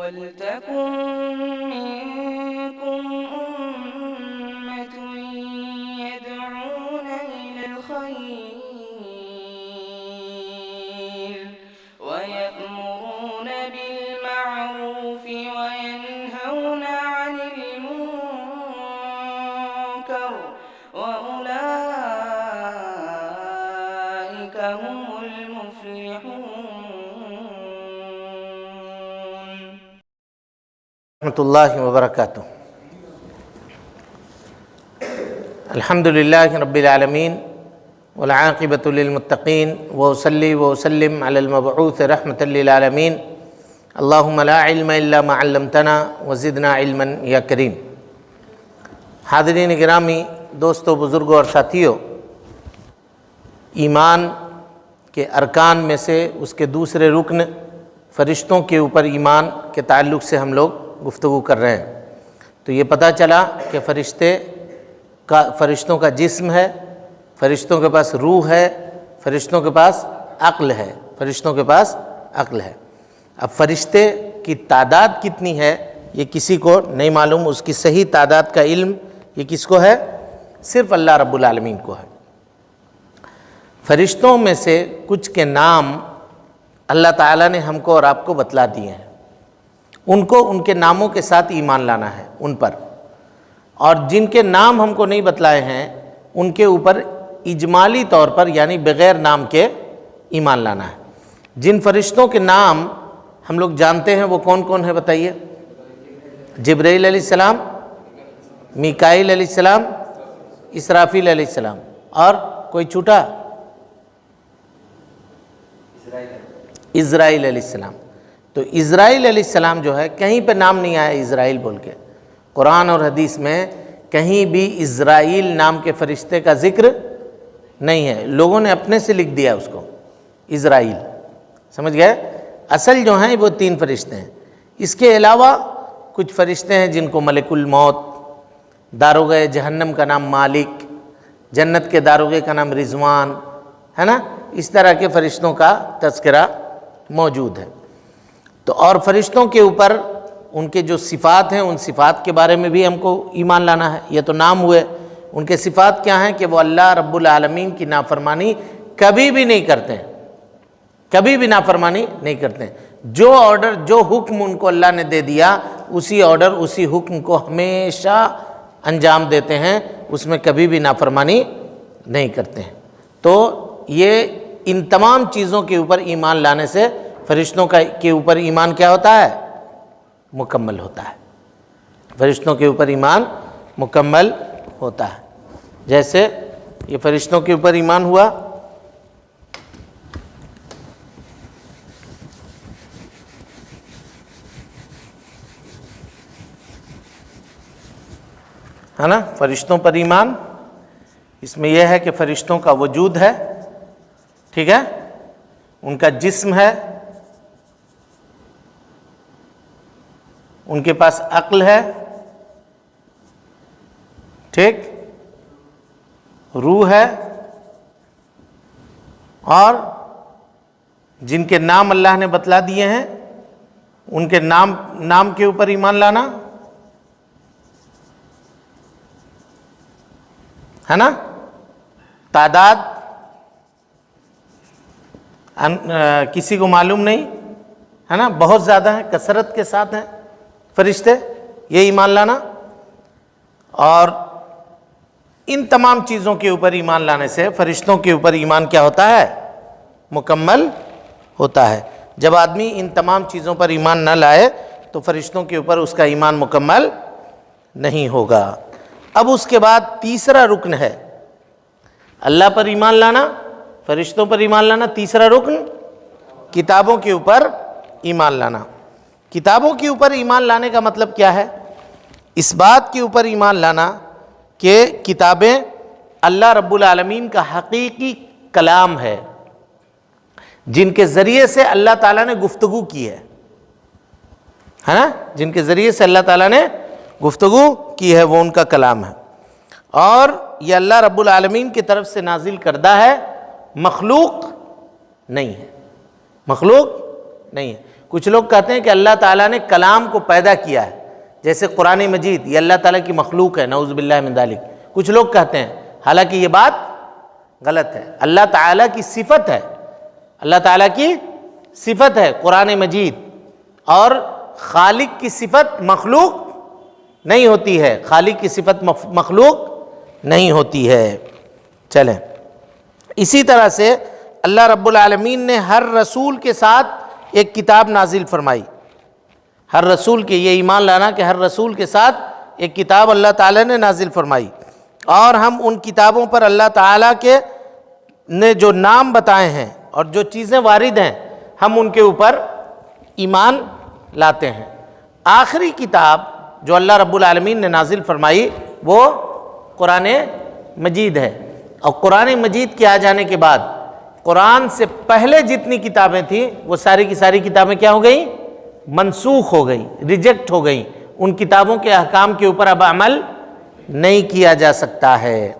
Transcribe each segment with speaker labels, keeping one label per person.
Speaker 1: وَلْتَكُن مِّنكُمْ أُمَّةٌ يَدْعُونَ إِلَى الْخَيْرِ وَيَأْمُرُونَ بِالْمَعْرُوفِ وَيَنْهَوْنَ عَنِ الْمُنكَرِ وَأُولَٰئِكَ هُمُ الْمُفْلِحُونَ.
Speaker 2: رحمۃ اللہ وبرکاتہ. الحمد للہ رب العالمین والعاقبۃ للمتقین وأصلی وأسلم علی المبعوث رحمۃ للعالمین. اللہم لا علم الا ما علمتنا وزدنا علما یا کریم. حاضرین گرامی، دوستو، بزرگوں اور ساتھیوں، ایمان کے ارکان میں سے اس کے دوسرے رکن فرشتوں کے اوپر ایمان کے تعلق سے ہم لوگ گفتگو کر رہے ہیں. تو یہ پتہ چلا کہ فرشتوں کا جسم ہے، فرشتوں کے پاس روح ہے، فرشتوں کے پاس عقل ہے، فرشتوں کے پاس عقل ہے. اب فرشتے کی تعداد کتنی ہے یہ کسی کو نہیں معلوم. اس کی صحیح تعداد کا علم یہ کس کو ہے؟ صرف اللہ رب العالمین کو ہے. فرشتوں میں سے کچھ کے نام اللہ تعالیٰ نے ہم کو اور آپ کو بتلا دیے ہیں. ان کو ان کے ناموں کے ساتھ ایمان لانا ہے ان پر. اور جن کے نام ہم کو نہیں بتلائے ہیں ان کے اوپر اجمالی طور پر یعنی بغیر نام کے ایمان لانا ہے. جن فرشتوں کے نام ہم لوگ جانتے ہیں وہ کون کون ہے بتائیے؟ جبرائیل علیہ السلام، میکائیل علیہ السلام، اسرافیل علیہ السلام، اور کوئی چھوٹا؟ اسرائیل علیہ السلام. تو اسرائیل علیہ السلام جو ہے کہیں پہ نام نہیں آیا اسرائیل بول کے. قرآن اور حدیث میں کہیں بھی اسرائیل نام کے فرشتے کا ذکر نہیں ہے. لوگوں نے اپنے سے لکھ دیا اس کو اسرائیل. سمجھ گئے؟ اصل جو ہیں وہ 3 فرشتے ہیں. اس کے علاوہ کچھ فرشتے ہیں جن کو ملک الموت، داروغہ جہنم کا نام مالک، جنت کے داروغے کا نام رضوان ہے نا. اس طرح کے فرشتوں کا تذکرہ موجود ہے. تو اور فرشتوں کے اوپر ان کے جو صفات ہیں ان صفات کے بارے میں بھی ہم کو ایمان لانا ہے. یہ تو نام ہوئے. ان کے صفات کیا ہیں؟ کہ وہ اللہ رب العالمین کی نافرمانی کبھی بھی نہیں کرتے ہیں، کبھی بھی نافرمانی نہیں کرتے ہیں. جو آرڈر، جو حکم ان کو اللہ نے دے دیا اسی آرڈر، اسی حکم کو ہمیشہ انجام دیتے ہیں، اس میں کبھی بھی نافرمانی نہیں کرتے ہیں. تو یہ ان تمام چیزوں کے اوپر ایمان لانے سے فرشتوں کے اوپر ایمان کیا ہوتا ہے؟ مکمل ہوتا ہے. فرشتوں کے اوپر ایمان مکمل ہوتا ہے. جیسے یہ فرشتوں کے اوپر ایمان ہوا، ہے نا. فرشتوں پر ایمان، اس میں یہ ہے کہ فرشتوں کا وجود ہے، ٹھیک ہے، ان کا جسم ہے، ان کے پاس عقل ہے، ٹھیک، روح ہے، اور جن کے نام اللہ نے بتلا دیے ہیں ان کے نام کے اوپر ایمان لانا ہے نا. تعداد کسی کو معلوم نہیں ہے نا، بہت زیادہ ہیں، کثرت کے ساتھ ہیں فرشتے، یہ ایمان لانا. اور ان تمام چیزوں کے اوپر ایمان لانے سے فرشتوں کے اوپر ایمان کیا ہوتا ہے؟ مکمل ہوتا ہے. جب آدمی ان تمام چیزوں پر ایمان نہ لائے تو فرشتوں کے اوپر اس کا ایمان مکمل نہیں ہوگا. اب اس کے بعد تیسرا رکن ہے اللہ پر ایمان لانا، فرشتوں پر ایمان لانا. تیسرا رکن کتابوں کے اوپر ایمان لانا. کتابوں کے اوپر ایمان لانے کا مطلب کیا ہے؟ اس بات کے اوپر ایمان لانا کہ کتابیں اللہ رب العالمین کا حقیقی کلام ہے، جن کے ذریعے سے اللہ تعالیٰ نے گفتگو کی ہے نا، جن کے ذریعے سے اللہ تعالیٰ نے گفتگو کی ہے، وہ ان کا کلام ہے. اور یہ اللہ رب العالمین کی طرف سے نازل کردہ ہے، مخلوق نہیں ہے، مخلوق نہیں ہے. کچھ لوگ کہتے ہیں کہ اللہ تعالیٰ نے کلام کو پیدا کیا ہے، جیسے قرآن مجید یہ اللہ تعالیٰ کی مخلوق ہے، نعوذ باللہ من ذالک، کچھ لوگ کہتے ہیں، حالانکہ یہ بات غلط ہے۔ اللہ تعالیٰ کی صفت ہے، اللہ تعالیٰ کی صفت ہے قرآن مجید، اور خالق کی صفت مخلوق نہیں ہوتی ہے، خالق کی صفت مخلوق نہیں ہوتی ہے۔ چلیں، اسی طرح سے اللہ رب العالمین نے ہر رسول کے ساتھ ایک کتاب نازل فرمائی، ہر رسول کے، یہ ایمان لانا کہ ہر رسول کے ساتھ ایک کتاب اللہ تعالیٰ نے نازل فرمائی، اور ہم ان کتابوں پر اللہ تعالیٰ کے نے جو نام بتائے ہیں اور جو چیزیں وارد ہیں ہم ان کے اوپر ایمان لاتے ہیں۔ آخری کتاب جو اللہ رب العالمین نے نازل فرمائی وہ قرآن مجید ہے، اور قرآن مجید کے آ جانے کے بعد قرآن سے پہلے جتنی کتابیں تھیں وہ ساری کی ساری کتابیں کیا ہو گئیں؟ منسوخ ہو گئیں، ریجیکٹ ہو گئیں، ان کتابوں کے احکام کے اوپر اب عمل نہیں کیا جا سکتا ہے۔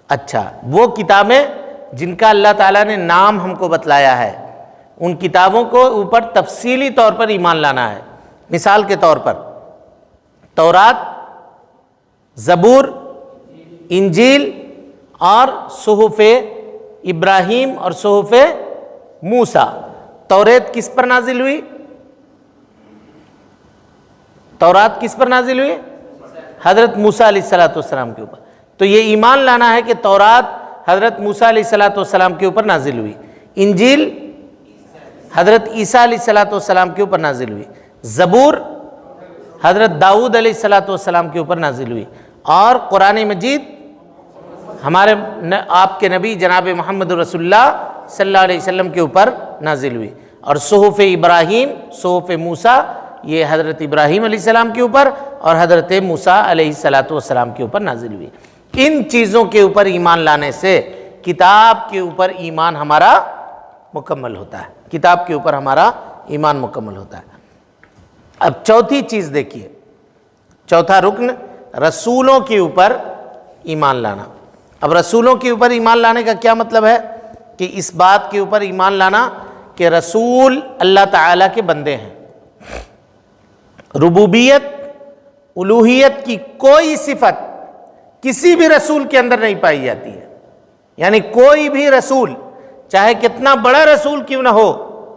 Speaker 2: اچھا، وہ کتابیں جن کا اللہ تعالیٰ نے نام ہم کو بتلایا ہے، ان کتابوں کو اوپر تفصیلی طور پر ایمان لانا ہے۔ مثال کے طور پر تورات، زبور، انجیل اور صحف ابراہیم اور صحف موسیٰ۔ توریت کس پر نازل ہوئی؟ تورات کس پر نازل ہوئی؟ حضرت موسیٰ علیہ السلام کے اوپر۔ تو یہ ایمان لانا ہے کہ تورات حضرت موسیٰ علیہ السلام کے اوپر نازل ہوئی، انجیل حضرت عیسیٰ علیہ السلام کے اوپر نازل ہوئی، زبور حضرت داؤد علیہ السلام کے اوپر نازل ہوئی، اور قرآن مجید ہمارے آپ کے نبی جناب محمد رسول اللہ صلی اللہ علیہ وسلم کے اوپر نازل ہوئی، اور صحف ابراہیم، صحف موسیٰ یہ حضرت ابراہیم علیہ السلام کے اوپر اور حضرت موسیٰ علیہ السلام کے اوپر نازل ہوئی۔ ان چیزوں کے اوپر ایمان لانے سے کتاب کے اوپر ایمان ہمارا مکمل ہوتا ہے، کتاب کے اوپر ہمارا ایمان مکمل ہوتا ہے۔ اب چوتھی چیز دیکھیے، چوتھا رکن رسولوں کے اوپر ایمان لانا۔ اب رسولوں کے اوپر ایمان لانے کا کیا مطلب ہے؟ کہ اس بات کے اوپر ایمان لانا کہ رسول اللہ تعالیٰ کے بندے ہیں، ربوبیت الوہیت کی کوئی صفت کسی بھی رسول کے اندر نہیں پائی جاتی ہے، یعنی کوئی بھی رسول چاہے کتنا بڑا رسول کیوں نہ ہو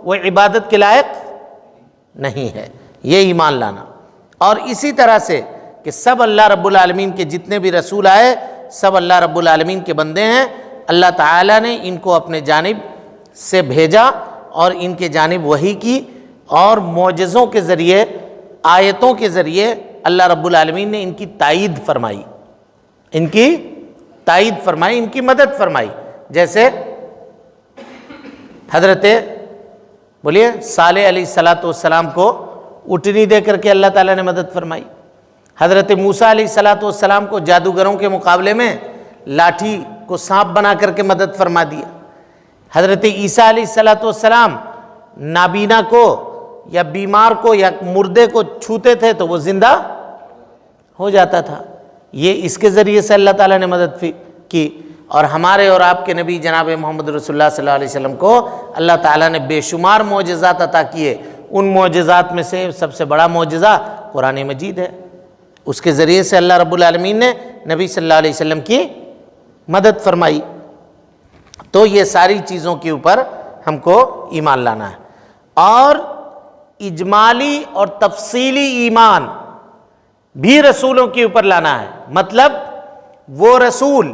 Speaker 2: وہ عبادت کے لائق نہیں ہے، یہ ایمان لانا۔ اور اسی طرح سے کہ سب اللہ رب العالمین کے جتنے بھی رسول آئے سب اللہ رب العالمین کے بندے ہیں، اللہ تعالیٰ نے ان کو اپنے جانب سے بھیجا اور ان کے جانب وحی کی، اور معجزوں کے ذریعے، آیتوں کے ذریعے اللہ رب العالمین نے ان کی تائید فرمائی، ان کی تائید فرمائی، ان کی مدد فرمائی۔ جیسے حضرت بولیے صالح علیہ السلام کو اٹھنی دے کر کے اللہ تعالیٰ نے مدد فرمائی، حضرت موسیٰ علیہ السلام کو جادوگروں کے مقابلے میں لاٹھی کو سانپ بنا کر کے مدد فرما دیا، حضرت عیسیٰ علیہ السلام نابینا کو یا بیمار کو یا مردے کو چھوتے تھے تو وہ زندہ ہو جاتا تھا، یہ اس کے ذریعے سے اللہ تعالیٰ نے مدد کی۔ اور ہمارے اور آپ کے نبی جناب محمد رسول اللہ صلی اللہ علیہ وسلم کو اللہ تعالیٰ نے بے شمار معجزات عطا کیے، ان معجزات میں سے سب سے بڑا معجزہ قرآن مجید ہے، اس کے ذریعے سے اللہ رب العالمین نے نبی صلی اللہ علیہ وسلم کی مدد فرمائی۔ تو یہ ساری چیزوں کے اوپر ہم کو ایمان لانا ہے، اور اجمالی اور تفصیلی ایمان بھی رسولوں کے اوپر لانا ہے۔ مطلب وہ رسول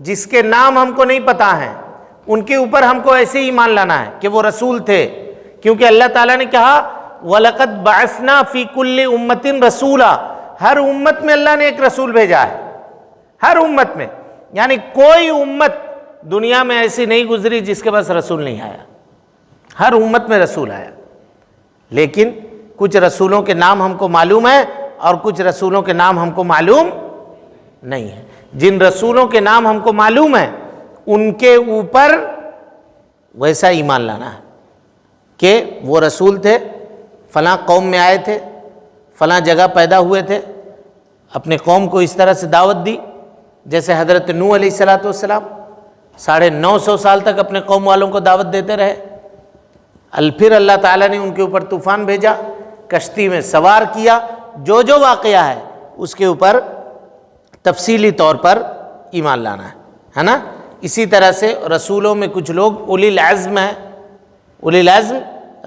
Speaker 2: جس کے نام ہم کو نہیں پتا ہیں ان کے اوپر ہم کو ایسے ایمان لانا ہے کہ وہ رسول تھے، کیونکہ اللہ تعالیٰ نے کہا وَلَقَدْ بَعَثْنَا فِي كُلِّ أُمَّةٍ رَسُولًا، ہر امت میں اللہ نے ایک رسول بھیجا ہے، ہر امت میں، یعنی کوئی امت دنیا میں ایسی نہیں گزری جس کے پاس رسول نہیں آیا، ہر امت میں رسول آیا۔ لیکن کچھ رسولوں کے نام ہم کو معلوم ہے اور کچھ رسولوں کے نام ہم کو معلوم نہیں ہے۔ جن رسولوں کے نام ہم کو معلوم ہے ان کے اوپر ویسا ایمان لانا ہے کہ وہ رسول تھے، فلاں قوم میں آئے تھے، فلاں جگہ پیدا ہوئے تھے، اپنے قوم کو اس طرح سے دعوت دی، جیسے حضرت نوح علیہ السلام 950 سال تک اپنے قوم والوں کو دعوت دیتے رہے، پھر اللہ تعالیٰ نے ان کے اوپر طوفان بھیجا، کشتی میں سوار کیا، جو جو واقعہ ہے اس کے اوپر تفصیلی طور پر ایمان لانا ہے نا۔ اسی طرح سے رسولوں میں کچھ لوگ اولی العزم ہیں، اولی العزم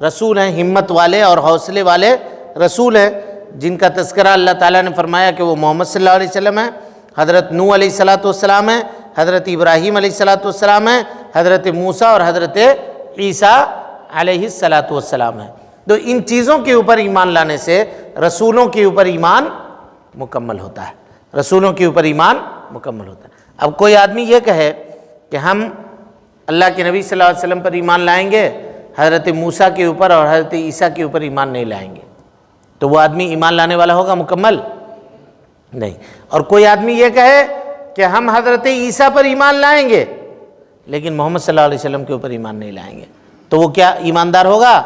Speaker 2: رسول ہیں، ہمت والے اور حوصلے والے رسول ہیں، جن کا تذکرہ اللہ تعالیٰ نے فرمایا کہ وہ محمد صلی اللہ علیہ وسلم ہیں، حضرت نوح علیہ السلام ہیں، حضرت ابراہیم علیہ السلام ہیں، حضرت موسیٰ اور حضرت عیسیٰ علیہ السلام ہیں۔ تو ان چیزوں کے اوپر ایمان لانے سے رسولوں کے اوپر ایمان مکمل ہوتا ہے، رسولوں کے اوپر ایمان مکمل ہوتا ہے۔ اب کوئی آدمی یہ کہے کہ ہم اللہ کے نبی صلی اللہ علیہ وسلم پر ایمان لائیں گے، حضرت موسیٰ کے اوپر اور حضرت عیسیٰ کے اوپر ایمان نہیں لائیں گے، تو وہ آدمی ایمان لانے والا ہوگا مکمل؟ نہیں۔ اور کوئی آدمی یہ کہے کہ ہم حضرت عیسیٰ پر ایمان لائیں گے لیکن محمد صلی اللہ علیہ وسلم کے اوپر ایمان نہیں لائیں گے، تو وہ کیا ایماندار ہوگا؟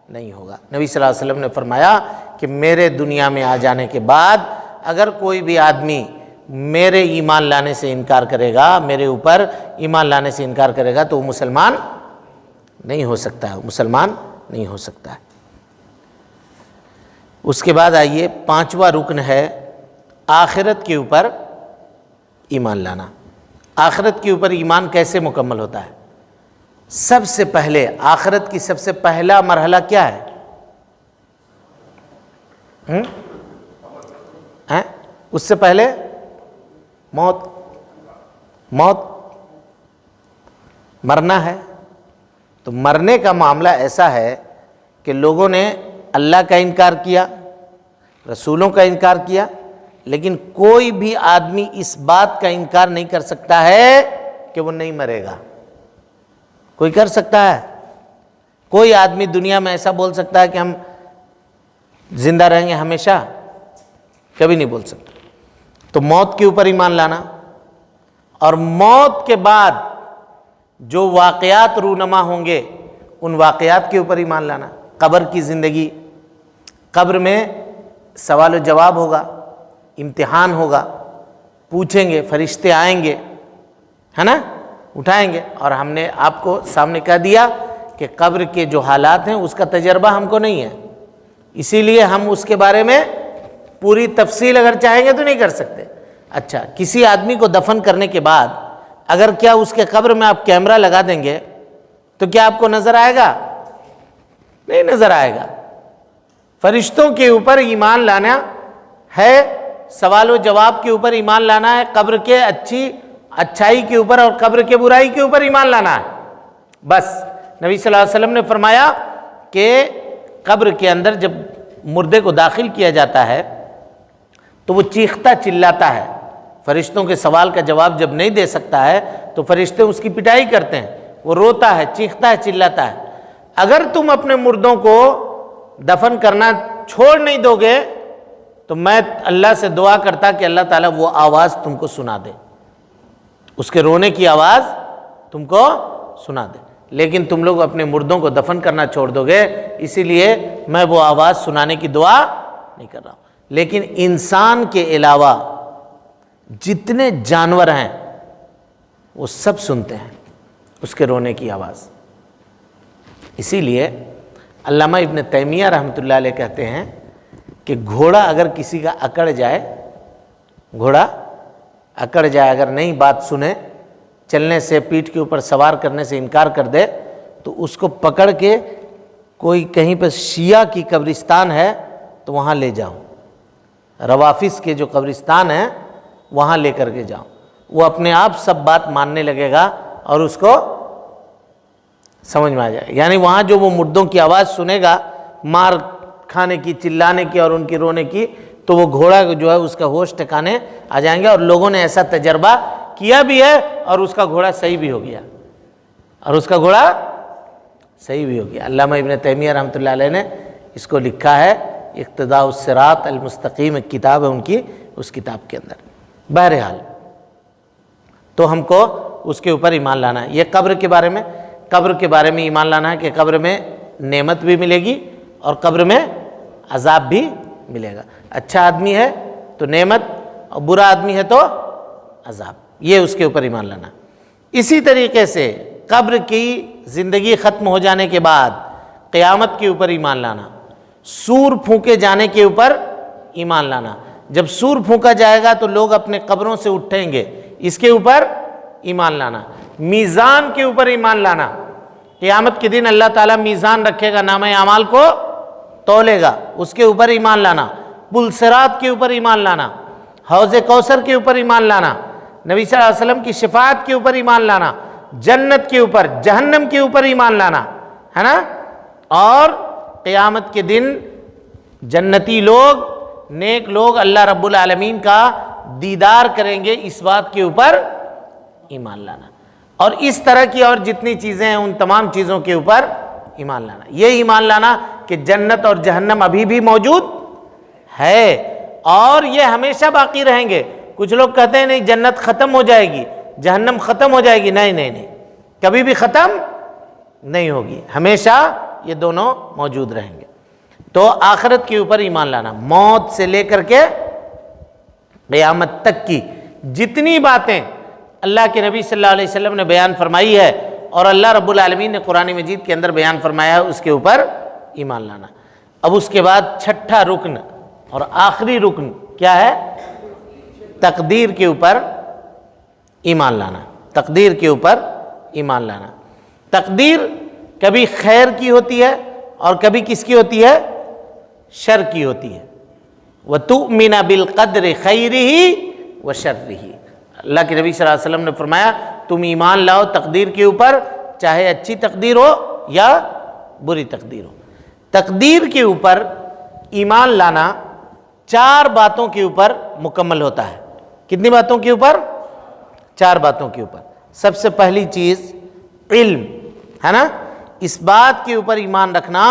Speaker 2: نہیں ہوگا۔ نبی صلی اللہ علیہ وسلم نے فرمایا کہ میرے دنیا میں آ جانے کے بعد اگر کوئی بھی آدمی میرے ایمان لانے سے انکار کرے گا، میرے اوپر ایمان لانے سے انکار کرے گا تو وہ مسلمان نہیں ہو سکتا ہے، مسلمان نہیں ہو سکتا ہے۔ اس کے بعد آئیے 5واں رکن ہے آخرت کے اوپر ایمان لانا۔ آخرت کے اوپر ایمان کیسے مکمل ہوتا ہے؟ سب سے پہلے آخرت کی سب سے پہلا مرحلہ کیا ہے؟ اس سے پہلے موت، مرنا ہے۔ تو مرنے کا معاملہ ایسا ہے کہ لوگوں نے اللہ کا انکار کیا، رسولوں کا انکار کیا، لیکن کوئی بھی آدمی اس بات کا انکار نہیں کر سکتا ہے کہ وہ نہیں مرے گا۔ کوئی کر سکتا ہے؟ کوئی آدمی دنیا میں ایسا بول سکتا ہے کہ ہم زندہ رہیں گے ہمیشہ؟ کبھی نہیں بول سکتا۔ تو موت کے اوپر ایمان لانا، اور موت کے بعد جو واقعات رونما ہوں گے ان واقعات کے اوپر ایمان لانا۔ قبر کی زندگی، قبر میں سوال و جواب ہوگا، امتحان ہوگا، پوچھیں گے، فرشتے آئیں گے، ہے نا، اٹھائیں گے۔ اور ہم نے آپ کو سامنے کہہ دیا کہ قبر کے جو حالات ہیں اس کا تجربہ ہم کو نہیں ہے، اسی لیے ہم اس کے بارے میں پوری تفصیل اگر چاہیں گے تو نہیں کر سکتے۔ اچھا، کسی آدمی کو دفن کرنے کے بعد اگر کیا اس کے قبر میں آپ کیمرہ لگا دیں گے تو کیا آپ کو نظر آئے گا؟ نہیں نظر آئے گا۔ فرشتوں کے اوپر ایمان لانا ہے، سوال و جواب کے اوپر ایمان لانا ہے، قبر کے اچھائی کے اوپر اور قبر کے برائی کے اوپر ایمان لانا ہے۔ بس نبی صلی اللہ علیہ وسلم نے فرمایا کہ قبر کے اندر جب مردے کو داخل کیا جاتا ہے تو وہ چیختا چلاتا ہے، فرشتوں کے سوال کا جواب جب نہیں دے سکتا ہے تو فرشتے اس کی پٹائی کرتے ہیں، وہ روتا ہے، چیختا ہے، چلاتا ہے۔ اگر تم اپنے مردوں کو دفن کرنا چھوڑ نہیں دو گے تو میں اللہ سے دعا کرتا کہ اللہ تعالیٰ وہ آواز تم کو سنا دے، اس کے رونے کی آواز تم کو سنا دے، لیکن تم لوگ اپنے مردوں کو دفن کرنا چھوڑ دو گے، اسی لیے میں وہ آواز سنانے کی دعا نہیں کر رہا ہوں۔ لیکن انسان کے علاوہ جتنے جانور ہیں وہ سب سنتے ہیں اس کے رونے کی آواز۔ اسی لیے علامہ ابن تیمیہ رحمۃ اللہ علیہ کہتے ہیں کہ گھوڑا اگر کسی کا اکڑ جائے، گھوڑا اکڑ جائے، اگر نہیں بات سنے، چلنے سے، پیٹھ کے اوپر سوار کرنے سے انکار کر دے، تو اس کو پکڑ کے کوئی کہیں پہ شیعہ کی قبرستان ہے تو وہاں لے جاؤ، روافظ کے جو قبرستان ہیں وہاں لے کر کے جاؤ، وہ اپنے آپ سب بات ماننے لگے گا اور اس کو سمجھ میں آ جائے۔ یعنی وہاں جو وہ مردوں کی آواز سنے گا، مار کھانے کی، چلانے کی اور ان کی رونے کی، تو وہ گھوڑا جو ہے اس کا ہوش ٹھکانے آ جائیں گے۔ اور لوگوں نے ایسا تجربہ کیا بھی ہے اور اس کا گھوڑا صحیح بھی ہو گیا، اور اس کا گھوڑا صحیح بھی ہو گیا۔ علامہ ابن تیمیہ رحمۃ اللہ علیہ نے اس کو لکھا ہے، اقتداء الصراط المستقیم ایک کتاب ہے ان کی، اس کتاب کے اندر۔ بہرحال تو ہم کو اس کے اوپر ایمان لانا ہے۔ یہ قبر کے بارے میں ایمان لانا ہے کہ قبر میں نعمت بھی ملے گی اور قبر میں عذاب بھی ملے گا۔ اچھا آدمی ہے تو نعمت اور برا آدمی ہے تو عذاب، یہ اس کے اوپر ایمان لانا۔ اسی طریقے سے قبر کی زندگی ختم ہو جانے کے بعد قیامت کے اوپر ایمان لانا، سور پھونکے جانے کے اوپر ایمان لانا، جب سور پھونکا جائے گا تو لوگ اپنے قبروں سے اٹھیں گے، اس کے اوپر ایمان لانا، میزان کے اوپر ایمان لانا، قیامت کے دن اللہ تعالیٰ میزان رکھے گا، نامہ اعمال کو تولے گا، اس کے اوپر ایمان لانا، پل صراط کے اوپر ایمان لانا، حوض کوثر کے اوپر ایمان لانا، نبی صلی اللہ علیہ وسلم کی شفاعت کے اوپر ایمان لانا، جنت کے اوپر، جہنم کے اوپر ایمان لانا ہے نا، اور قیامت کے دن جنتی لوگ، نیک لوگ اللہ رب العالمین کا دیدار کریں گے، اس بات کے اوپر ایمان لانا، اور اس طرح کی اور جتنی چیزیں ہیں ان تمام چیزوں کے اوپر ایمان لانا، یہ ایمان لانا کہ جنت اور جہنم ابھی بھی موجود ہے اور یہ ہمیشہ باقی رہیں گے۔ کچھ لوگ کہتے ہیں نہیں جنت ختم ہو جائے گی، جہنم ختم ہو جائے گی، نہیں نہیں نہیں، کبھی بھی ختم نہیں ہوگی، ہمیشہ یہ دونوں موجود رہیں گے۔ تو آخرت کے اوپر ایمان لانا، موت سے لے کر کے قیامت تک کی جتنی باتیں اللہ کے نبی صلی اللہ علیہ وسلم نے بیان فرمائی ہے اور اللہ رب العالمین نے قرآن مجید کے اندر بیان فرمایا ہے، اس کے اوپر ایمان لانا۔ اب اس کے بعد چھٹا رکن اور آخری رکن کیا ہے؟ تقدیر کے اوپر ایمان لانا، تقدیر کے اوپر ایمان لانا۔ تقدیر کبھی خیر کی ہوتی ہے اور کبھی کس کی ہوتی ہے؟ شر کی ہوتی ہے۔ وَتُؤْمِنَ بِالْقَدْرِ خَيْرِهِ وَشَرِّهِ، اللہ کے نبی صلی اللہ علیہ وسلم نے فرمایا تم ایمان لاؤ تقدیر کے اوپر، چاہے اچھی تقدیر ہو یا بری تقدیر ہو۔ تقدیر کے اوپر ایمان لانا 4 باتوں کے اوپر مکمل ہوتا ہے۔ کتنی باتوں کے اوپر؟ 4 باتوں کے اوپر۔ سب سے پہلی چیز علم ہے نا، اس بات کے اوپر ایمان رکھنا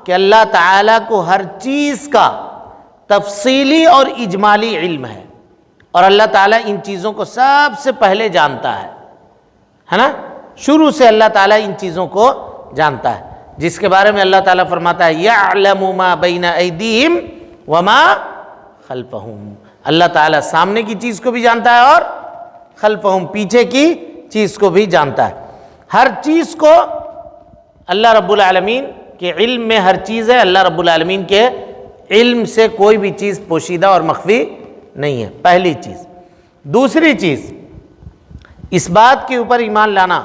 Speaker 2: کہ اللہ تعالیٰ کو ہر چیز کا تفصیلی اور اجمالی علم ہے، اور اللہ تعالیٰ ان چیزوں کو سب سے پہلے جانتا ہے نا، شروع سے اللہ تعالیٰ ان چیزوں کو جانتا ہے، جس کے بارے میں اللہ تعالیٰ فرماتا ہے یعلم ما بین ایدیہم وما خلفہم، اللہ تعالیٰ سامنے کی چیز کو بھی جانتا ہے اور خلفہم پیچھے کی چیز کو بھی جانتا ہے۔ ہر چیز کو اللہ رب العالمین کے علم میں ہر چیز ہے، اللہ رب العالمین کے علم سے کوئی بھی چیز پوشیدہ اور مخفی نہیں ہے، پہلی چیز۔ دوسری چیز اس بات کے اوپر ایمان لانا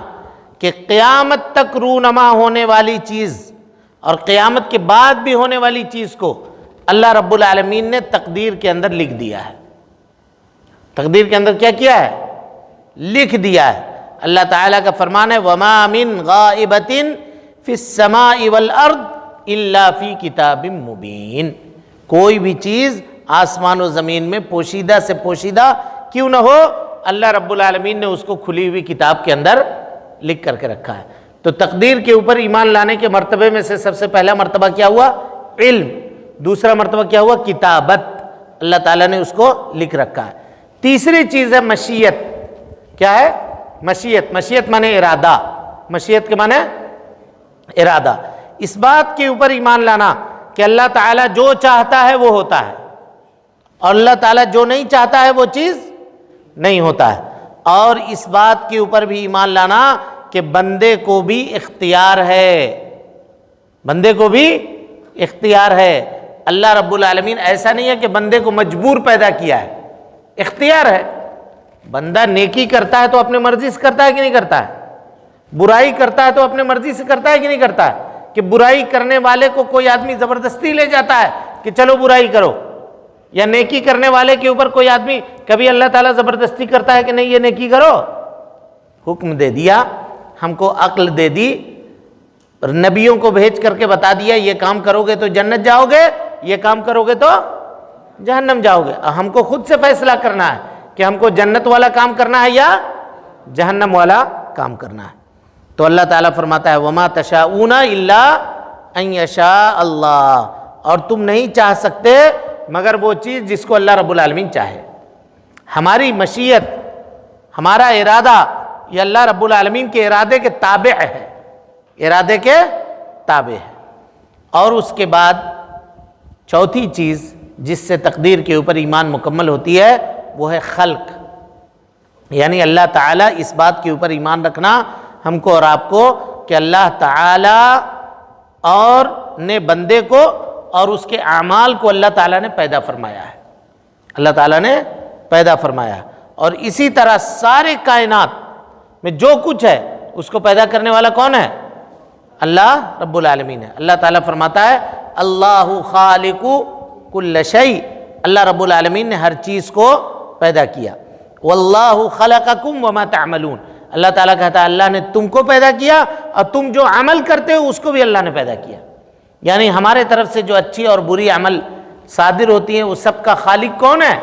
Speaker 2: کہ قیامت تک رونما ہونے والی چیز اور قیامت کے بعد بھی ہونے والی چیز کو اللہ رب العالمین نے تقدیر کے اندر لکھ دیا ہے۔ تقدیر کے اندر کیا کیا ہے؟ لکھ دیا ہے۔ اللہ تعالیٰ کا فرمان ہے وَمَا مِن غَائِبَةٍ فِي السَّمَاءِ وَالْأَرْضِ إِلَّا فِي كِتَابٍ مُبِينٍ، کوئی بھی چیز آسمان و زمین میں پوشیدہ سے پوشیدہ کیوں نہ ہو، اللہ رب العالمین نے اس کو کھلی ہوئی کتاب کے اندر لکھ کر کے رکھا ہے۔ تو تقدیر کے اوپر ایمان لانے کے مرتبے میں سے سب سے پہلا مرتبہ کیا ہوا؟ علم۔ دوسرا مرتبہ کیا ہوا؟ کتابت، اللہ تعالیٰ نے اس کو لکھ رکھا ہے۔ تیسری چیز ہے مشیت۔ کیا ہے؟ مشیت۔ مشیت مانے ارادہ، مشیت کے مانے ارادہ۔ اس بات کے اوپر ایمان لانا کہ اللہ تعالیٰ جو چاہتا ہے وہ ہوتا ہے، اور اللہ تعالیٰ جو نہیں چاہتا ہے وہ چیز نہیں ہوتا ہے۔ اور اس بات کے اوپر بھی ایمان لانا کہ بندے کو بھی اختیار ہے، بندے کو بھی اختیار ہے۔ اللہ رب العالمین ایسا نہیں ہے کہ بندے کو مجبور پیدا کیا ہے، اختیار ہے۔ بندہ نیکی کرتا ہے تو اپنے مرضی سے کرتا ہے کہ نہیں کرتا ہے؟ برائی کرتا ہے تو اپنے مرضی سے کرتا ہے کہ نہیں کرتا ہے؟ کہ برائی کرنے والے کو کوئی آدمی زبردستی لے جاتا ہے کہ چلو برائی کرو، یا نیکی کرنے والے کے اوپر کوئی آدمی، کبھی اللہ تعالیٰ زبردستی کرتا ہے کہ نہیں یہ نیکی کرو؟ حکم دے دیا، ہم کو عقل دے دی، نبیوں کو بھیج کر کے بتا دیا یہ کام کرو گے تو جنت جاؤ گے، یہ کام کرو گے تو جہنم جاؤ گے۔ ہم کو خود سے فیصلہ کرنا ہے کہ ہم کو جنت والا کام کرنا ہے یا جہنم والا کام کرنا ہے۔ تو اللہ تعالیٰ فرماتا ہے وَمَا تَشَاءُونَ إِلَّا أَن يَشَاءَ اللَّهُ، اور تم نہیں چاہ سکتے مگر وہ چیز جس کو اللہ رب العالمین چاہے۔ ہماری مشیت، ہمارا ارادہ یہ اللہ رب العالمین کے ارادے کے تابع ہے، ارادے کے تابع ہے۔ اور اس کے بعد چوتھی چیز جس سے تقدیر کے اوپر ایمان مکمل ہوتی ہے وہ ہے خلق، یعنی اللہ تعالیٰ، اس بات کے اوپر ایمان رکھنا ہم کو اور آپ کو کہ اللہ تعالیٰ اور نے بندے کو اور اس کے اعمال کو اللہ تعالیٰ نے پیدا فرمایا ہے، اللہ تعالیٰ نے پیدا فرمایا ہے۔ اور اسی طرح سارے کائنات میں جو کچھ ہے اس کو پیدا کرنے والا کون ہے؟ اللہ رب العالمین ہے۔ اللہ تعالیٰ فرماتا ہے اللہ خالق کل شیء، اللہ رب العالمین نے ہر چیز کو پیدا کیا۔ واللہ خلقکم وما تعملون، اللہ تعالیٰ کہتا ہے اللہ نے تم کو پیدا کیا اور تم جو عمل کرتے ہو اس کو بھی اللہ نے پیدا کیا۔ یعنی ہمارے طرف سے جو اچھی اور بری عمل صادر ہوتی ہیں اس سب کا خالق کون ہے؟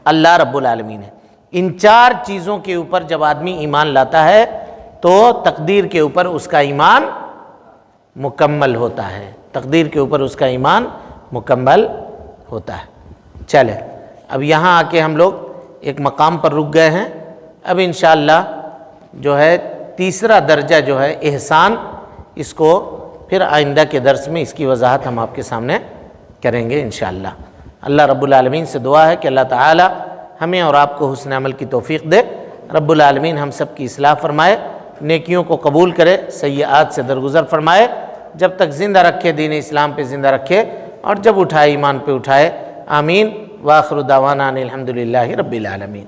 Speaker 2: اللہ رب العالمین ہے۔ ان چار چیزوں کے اوپر جب آدمی ایمان لاتا ہے تو تقدیر کے اوپر اس کا ایمان مکمل ہوتا ہے، تقدیر کے اوپر اس کا ایمان مکمل ہوتا ہے۔ چلے اب یہاں آ کے ہم لوگ ایک مقام پر رک گئے ہیں، اب انشاءاللہ جو ہے تیسرا درجہ جو ہے احسان، اس کو پھر آئندہ کے درس میں اس کی وضاحت ہم آپ کے سامنے کریں گے انشاءاللہ۔ اللہ رب العالمین سے دعا ہے کہ اللہ تعالی ہمیں اور آپ کو حسن عمل کی توفیق دے، رب العالمین ہم سب کی اصلاح فرمائے، نیکیوں کو قبول کرے، سیئات سے درگزر فرمائے، جب تک زندہ رکھے دین اسلام پہ زندہ رکھے، اور جب اٹھائے ایمان پہ اٹھائے۔ آمین۔ وآخر دعوانا ان الحمدللہ رب العالمین۔